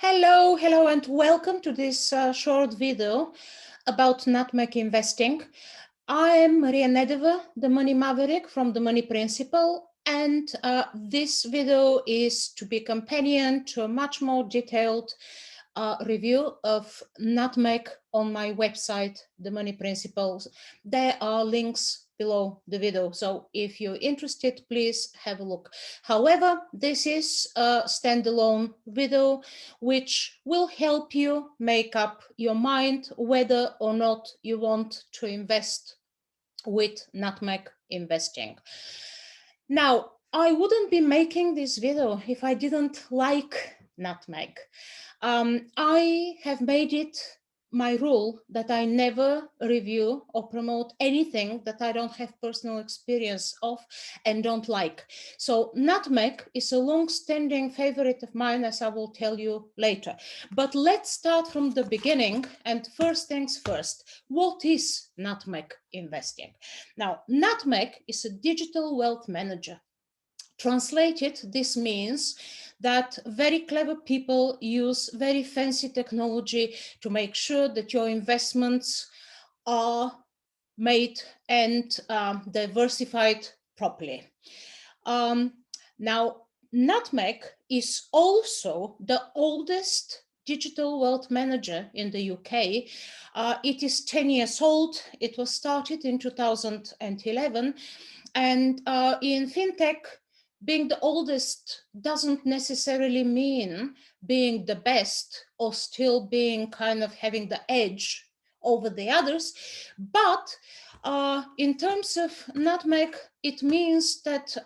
Hello, and welcome to this short video about Nutmeg investing. I am Maria Nedeva, the Money Maverick from the Money Principle, and this video is to be companion to a much more detailed review of Nutmeg on my website, The Money Principles. There are links below the video, so if you're interested, please have a look. However, this is a standalone video which will help you make up your mind whether or not you want to invest with Nutmeg investing. Now, I wouldn't be making this video if I didn't like Nutmeg. I have made it my rule that I never review or promote anything that I don't have personal experience of and don't like. So Nutmeg is a long-standing favorite of mine, as I will tell you later. But let's start from the beginning, and first things first, what is Nutmeg investing? Now, Nutmeg is a digital wealth manager. Translated, this means that very clever people use very fancy technology to make sure that your investments are made and diversified properly. Now, Nutmeg is also the oldest digital wealth manager in the UK. It is 10 years old. It was started in 2011. And in fintech, being the oldest doesn't necessarily mean being the best or still being kind of having the edge over the others. But in terms of Nutmeg, it means that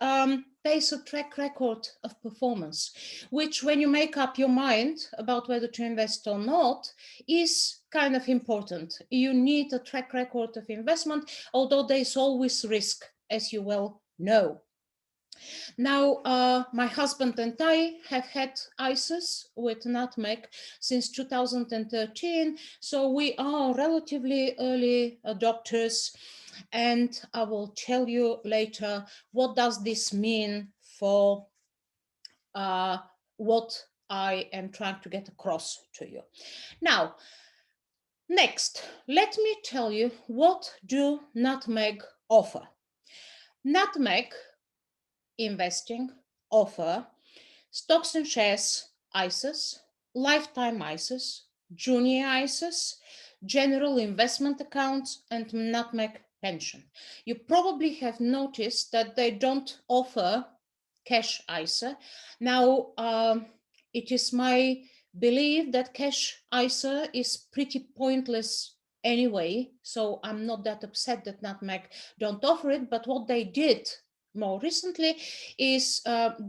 there's a track record of performance, which when you make up your mind about whether to invest or not is kind of important. You need a track record of investment, although there's always risk, as you well know. Now, my husband and I have had ISAs with Nutmeg since 2013, so we are relatively early adopters, and I will tell you later what does this mean for what I am trying to get across to you. Now, next, let me tell you what do Nutmeg offer. Nutmeg investing offer stocks and shares ISAs, lifetime ISAs, junior ISAs, general investment accounts, and Nutmeg pension. You probably have noticed that they don't offer cash ISA. Now, it is my belief that cash ISA is pretty pointless anyway, so I'm not that upset that Nutmeg don't offer it, but what they did more recently is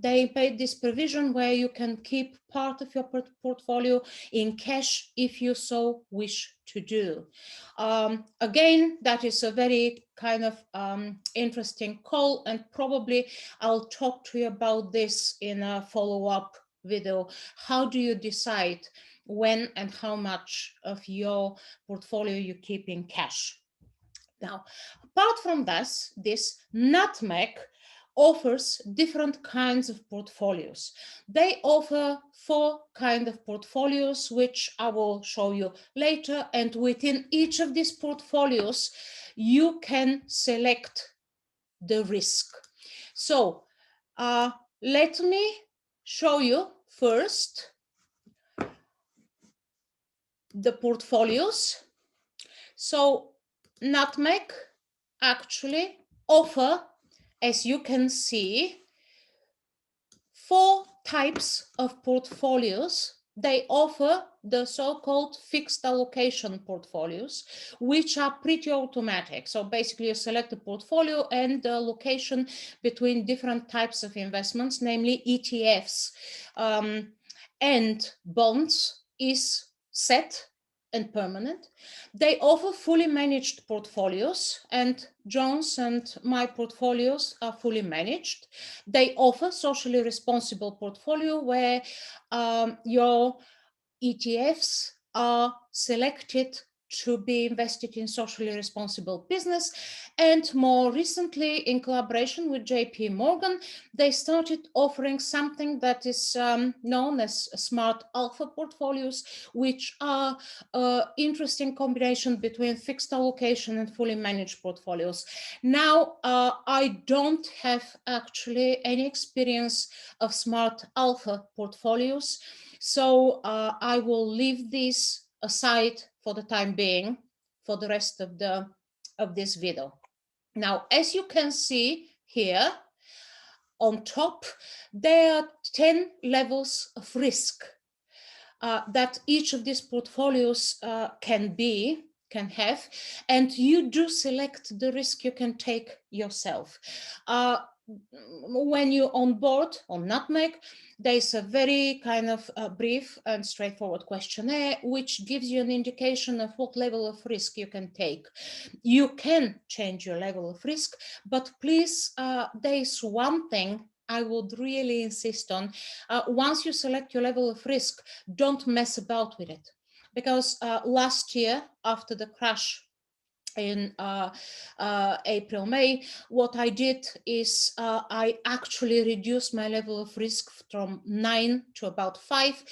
they made this provision where you can keep part of your portfolio in cash if you so wish to do. Again, that is a very kind of interesting call, and probably I'll talk to you about this in a follow-up video. How do you decide when and how much of your portfolio you keep in cash? Now, apart from this Nutmeg offers different kinds of portfolios. They offer 4 kinds of portfolios, which I will show you later. And within each of these portfolios, you can select the risk. So let me show you first the portfolios. So Nutmeg actually offer, as you can see, 4 types of portfolios. They offer the so-called fixed allocation portfolios, which are pretty automatic. So basically you select a portfolio and the allocation between different types of investments, namely ETFs and bonds, is set and permanent. They offer fully managed portfolios, and John's and my portfolios are fully managed. They offer socially responsible portfolio where your ETFs are selected to be invested in socially responsible business. And more recently, in collaboration with JP Morgan, they started offering something that is known as smart alpha portfolios, which are an interesting combination between fixed allocation and fully managed portfolios. Now, I don't have actually any experience of smart alpha portfolios, so I will leave this aside for the time being for the rest of this video. Now, as you can see here on top, there are 10 levels of risk that each of these portfolios can have, and you do select the risk you can take yourself. When you on board on Nutmeg, there's a very kind of brief and straightforward questionnaire which gives you an indication of what level of risk you can take. You can change your level of risk, but please, there is one thing I would really insist on. Once you select your level of risk, don't mess about with it. Because last year, after the crash in April, May, what I did is I actually reduced my level of risk from 9 to about 5,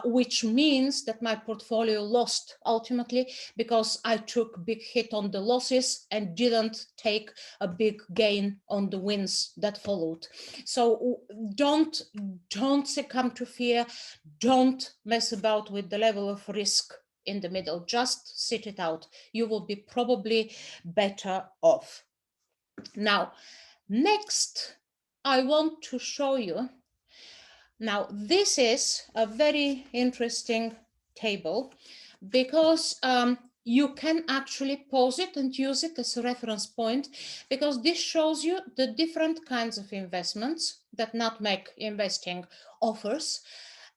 which means that my portfolio lost ultimately because I took a big hit on the losses and didn't take a big gain on the wins that followed. So don't succumb to fear. Don't mess about with the level of risk in the middle. Just sit it out. You will be probably better off. Now, next, I want to show you. Now, this is a very interesting table because you can actually pause it and use it as a reference point, because this shows you the different kinds of investments that Nutmeg Investing offers,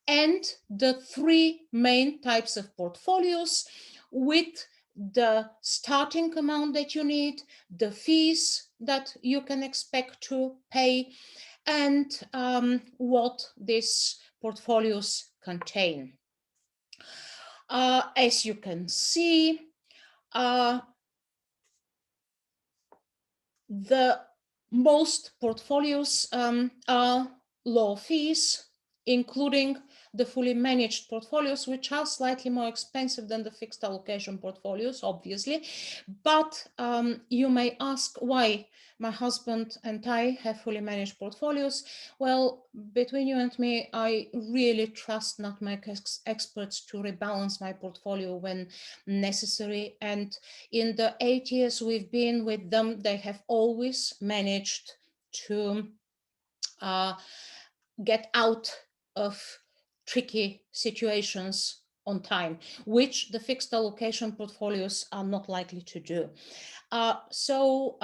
and the 3 main types of portfolios with the starting amount that you need, the fees that you can expect to pay, and what these portfolios contain. As you can see, the most portfolios are low fees, including the fully managed portfolios, which are slightly more expensive than the fixed allocation portfolios, obviously. But you may ask why my husband and I have fully managed portfolios. Well, between you and me, I really trust Nutmeg experts to rebalance my portfolio when necessary. And in the 8 years we've been with them, they have always managed to get out of tricky situations on time, which the fixed allocation portfolios are not likely to do. So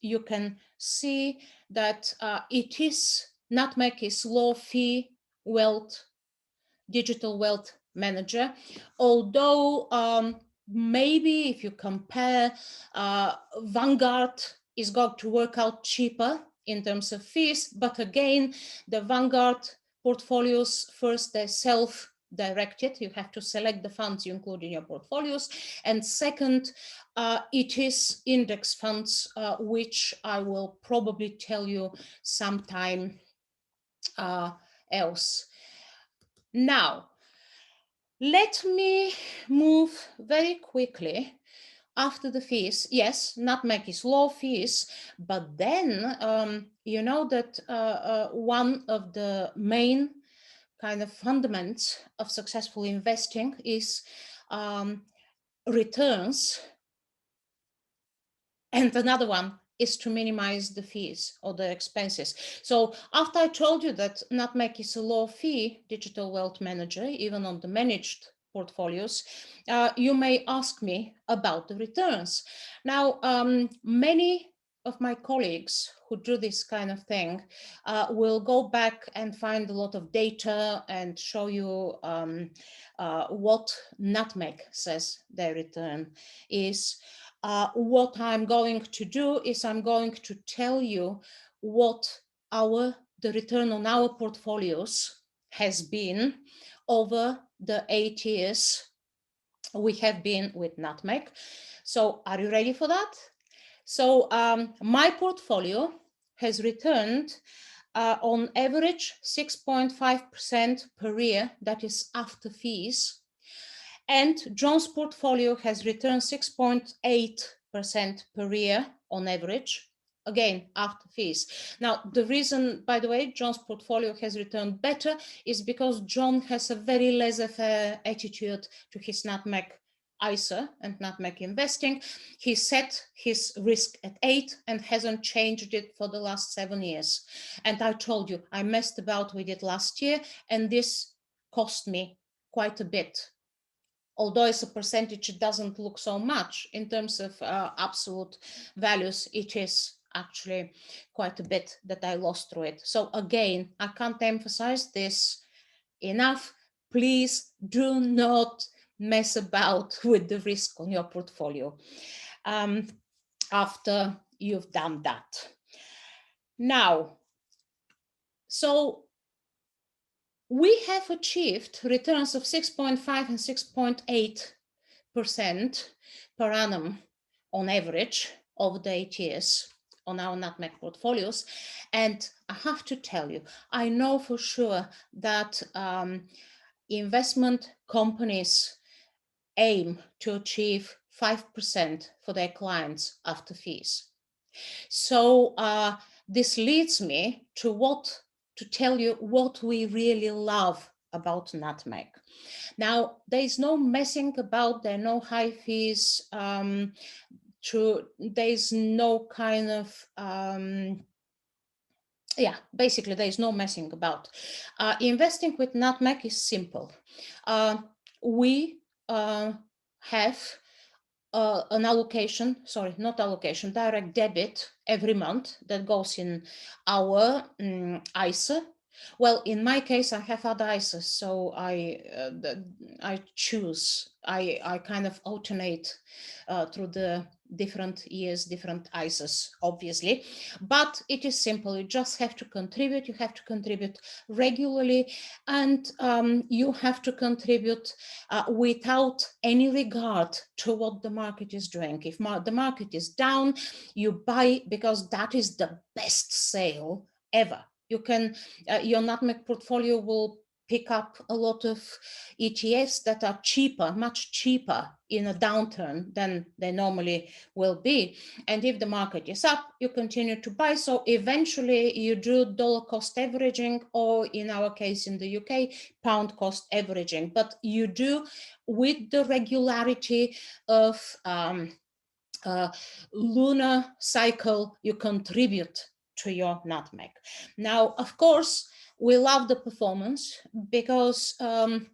you can see that Nutmeg is low fee digital wealth manager, although maybe if you compare, Vanguard is going to work out cheaper in terms of fees, but again, the Vanguard portfolios, first, they're self-directed. You have to select the funds you include in your portfolios. And second, it is index funds, which I will probably tell you sometime else. Now, let me move very quickly after the fees. Yes, Nutmeg is low fees, but then you know that one of the main kind of fundamentals of successful investing is returns, and another one is to minimize the fees or the expenses. So after I told you that Nutmeg is a low fee digital wealth manager, even on the managed portfolios, you may ask me about the returns. Now, many of my colleagues who do this kind of thing will go back and find a lot of data and show you what Nutmeg says their return is. What I'm going to do is I'm going to tell you what the return on our portfolios has been over the 8 years we have been with Nutmeg. So are you ready for that? So my portfolio has returned on average 6.5% per year, that is after fees. And John's portfolio has returned 6.8% per year on average, again, after fees. Now, the reason, by the way, John's portfolio has returned better is because John has a very laissez-faire attitude to his Nutmeg ISA and Nutmeg investing. He set his risk at 8 and hasn't changed it for the last 7 years. And I told you, I messed about with it last year, and this cost me quite a bit. Although as a percentage, it doesn't look so much in terms of absolute values, it is actually quite a bit that I lost through it. So again, I can't emphasize this enough. Please do not mess about with the risk on your portfolio after you've done that. Now, so we have achieved returns of 6.5 and 6.8% per annum on average over the 8 years on our Nutmeg portfolios. And I have to tell you, I know for sure that investment companies aim to achieve 5% for their clients after fees. So this leads me to tell you what we really love about Nutmeg. Now, there is no messing about, there are no high fees, there's no kind of, basically there is no messing about. Investing with Nutmeg is simple. We have an allocation, direct debit every month that goes in our ISA. Well, in my case, I have other ISAs, so I kind of alternate through the different years, different ISAs, obviously. But it is simple. You just have to contribute. You have to contribute regularly, and you have to contribute without any regard to what the market is doing. If the market is down, you buy because that is the best sale ever. You can, your Nutmeg portfolio will pick up a lot of ETFs that are cheaper, much cheaper in a downturn than they normally will be. And if the market is up, you continue to buy. So eventually you do dollar cost averaging, or in our case in the UK, pound cost averaging. But you do with the regularity of lunar cycle, you contribute to your Nutmeg. Now, of course, we love the performance because nearly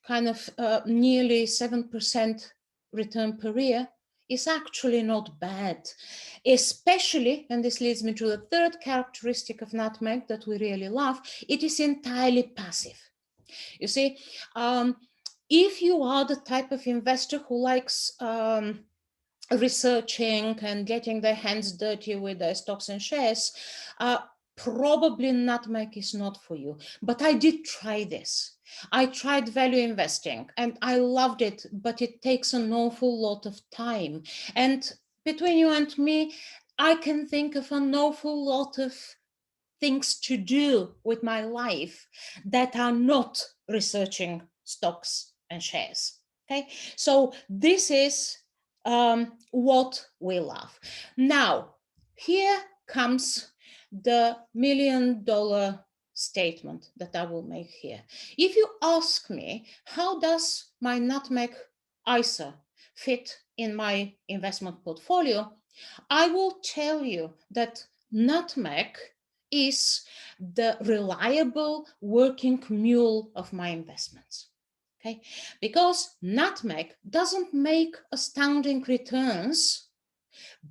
7% return per year is actually not bad, especially, and this leads me to the third characteristic of Nutmeg that we really love, it is entirely passive. You see, if you are the type of investor who likes researching and getting their hands dirty with their stocks and shares, probably Nutmeg is not for you. But I did try this. I tried value investing and I loved it, but it takes an awful lot of time. And between you and me, I can think of an awful lot of things to do with my life that are not researching stocks and shares. Okay, so this is what we love. Now, here comes the $1,000,000 statement that I will make here. If you ask me, how does my Nutmeg ISA fit in my investment portfolio, I will tell you that Nutmeg is the reliable working mule of my investments. Okay, because Nutmeg doesn't make astounding returns,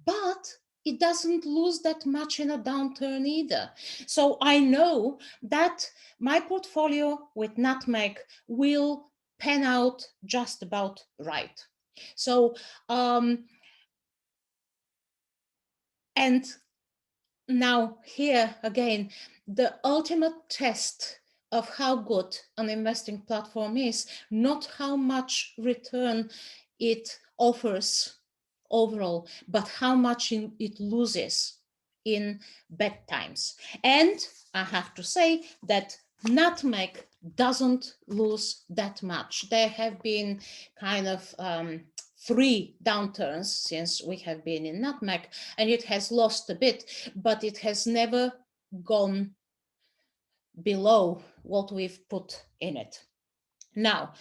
but it doesn't lose that much in a downturn either. So I know that my portfolio with Nutmeg will pan out just about right. So, and now here again, the ultimate test of how good an investing platform is, not how much return it offers overall, but how much it loses in bad times. And I have to say that Nutmeg doesn't lose that much. There have been kind of 3 downturns since we have been in Nutmeg, and it has lost a bit, but it has never gone below what we've put in it. Now,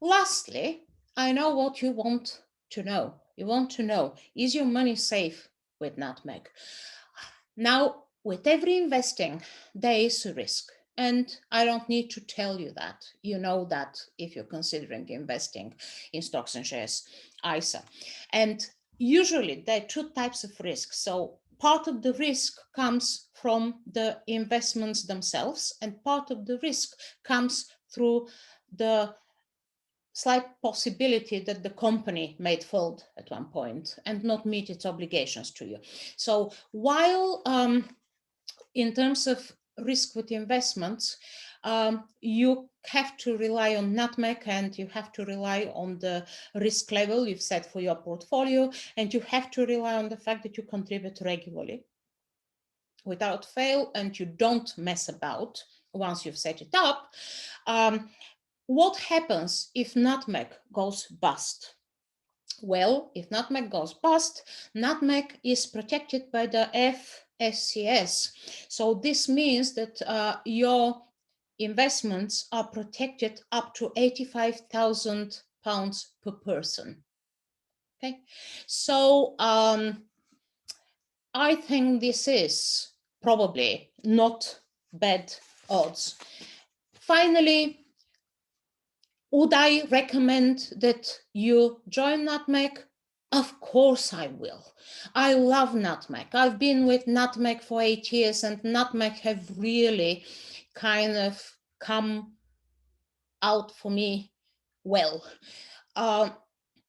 lastly, I know what you want to know. You want to know, is your money safe with Nutmeg? Now, with every investing, there is a risk. And I don't need to tell you that. You know that if you're considering investing in stocks and shares, ISA. And usually there are 2 types of risk. So part of the risk comes from the investments themselves, and part of the risk comes through the slight possibility that the company may fold at one point and not meet its obligations to you. So while in terms of risk with investments, you have to rely on Nutmeg, and you have to rely on the risk level you've set for your portfolio, and you have to rely on the fact that you contribute regularly without fail, and you don't mess about once you've set it up. What happens if Nutmeg goes bust? Well, if Nutmeg goes bust, Nutmeg is protected by the FSCS. So this means that your investments are protected up to £85,000 per person. Okay, so I think this is probably not bad odds. Finally, would I recommend that you join Nutmeg? Of course I will. I love Nutmeg. I've been with Nutmeg for 8 years, and Nutmeg have really kind of come out for me well.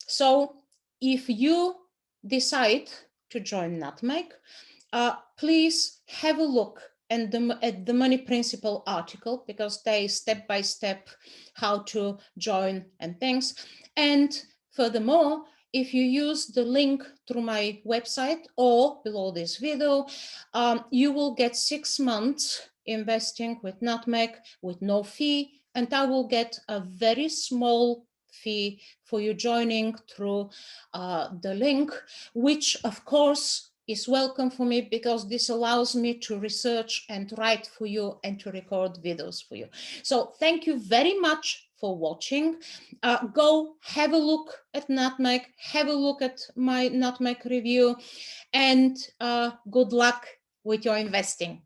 So if you decide to join Nutmeg, please have a look at the Money Principle article, because there is step-by-step how to join and things. And furthermore, if you use the link through my website or below this video, you will get 6 months investing with Nutmeg with no fee, and I will get a very small fee for you joining through the link, which of course is welcome for me, because this allows me to research and write for you and to record videos for you. So thank you very much for watching. Go have a look at Nutmeg, have a look at my Nutmeg review, and good luck with your investing.